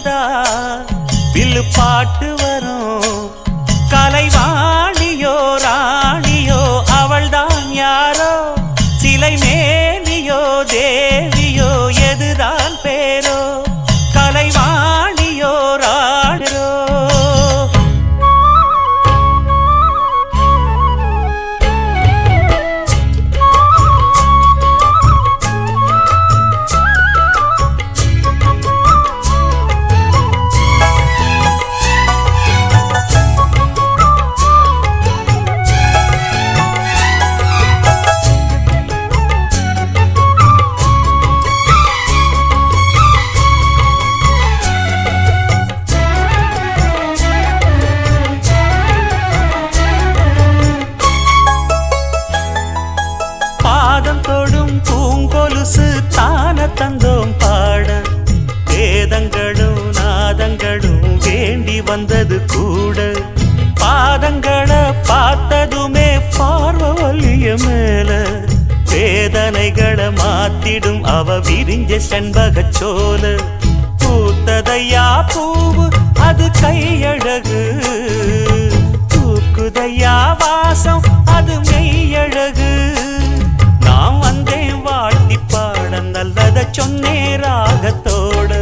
பார்த்திருந்தா வில்லு பாட்டு வரும். கலைவாணியோ ராணியோ அவள்தான் யாரோ, சிலை மேனியோ தேவியோ எதுதான் பேரோ, கலைவாணியோ ராணியோ. தொடும் பூங்கொலுசு தான தந்தோம் பாட, வேதங்களும் நாதங்களும் வேண்டி வந்தது கூட. பாதங்களை பார்த்ததுமே பார்வலிய மேல, வேதனைகளை மாத்திடும் அவ விரிஞ்ச செண்பகச் சோல. பூத்ததையா பூவு அது கையழகு, பூக்குதையா வாசம் அது மெய்யழகு. நான் வந்தேன் வாழ்த்தி பாட, நல்லத சொன்னே ராகத்தோடு.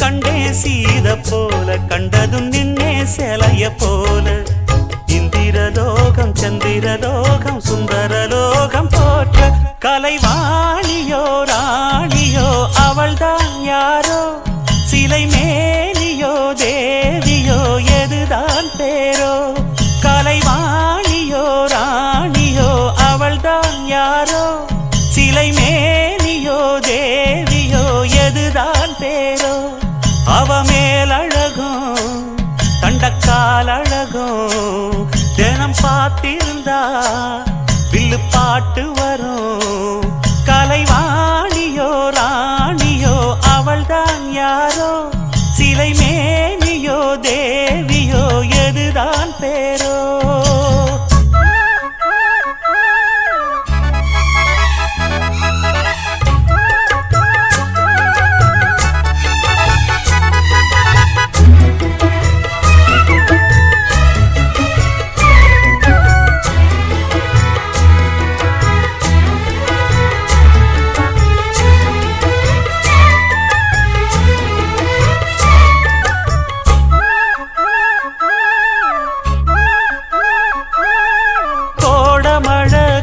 கண்டே சீத போல, கண்டதும் நின்னே சிலைய போல. இந்திரலோகம் சந்திரலோகம் சுந்தரலோகம் போற்ற, கலைவாணியோ ராணியோ அவள்தான் யாரோ, சிலை மேனியோ தேவியோ எதுதான் பேரோ, கலைவாணியோ ராணியோ அவள்தான் யாரோ, சிலை மேனியோ தேவியோ எதுதான் பேரோ. அவ மேலழகும் தண்டக்கால் அழகும், தினம் பார்த்திருந்தா வில்லு பாட்டு வரும். கலைவாணியோ ராணியோ அவள்தான் யாரோ, சிலை மேனியோ தேவியோ எதுதான் பேரோ.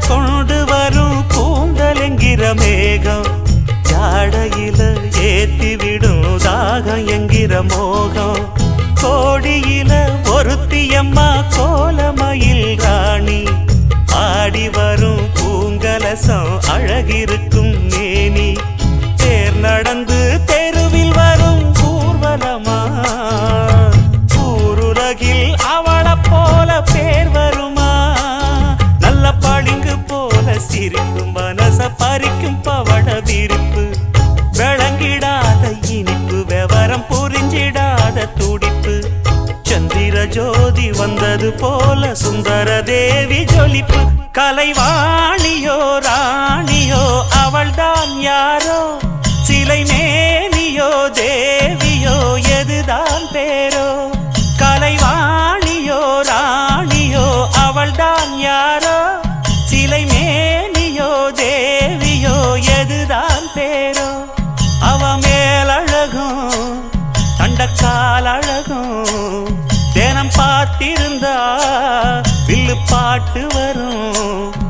கொண்டு வரும் பூங்கலெங்கிற மேகம், ஜாடையில ஏத்திவிடும் தாகம் என்கிற மோகம். கோடியில ஒருத்தியம்மா கோலமயில் ராணி, ஆடி வரும் பூங்கலசம் அழகிருக்கும் மேனி. தேர் நடந்து தெருவில் வரும் ஊர்வலமா, ஊருலகில் அவளை போல பேர் வருமா. நல்ல பளிங்கு போல சிரிக்கும் மனச பறிக்கும் பவள விரிப்பு, விளங்கிடாத இனிப்பு விவரம் புரிஞ்சிடாத துடிப்பு. சந்திர ஜோதி வந்தது போல சுந்தர தேவி ஜொலிப்பு. கலைவாணியோ ராணியோ அவள்தான் யாரோ, சிலை மேனியோ தேவியோ எதுதான் பேரோ, கலைவாணியோ ராணியோ அவள்தான் யாரோ, சிலை மேனியோ தேவியோ எதுதான் பேரோ. அவ மேலழகும் தண்டக்கால் அழகும், தினம் பார்த்திருந்தா வில்லு பாட்டு வரும்.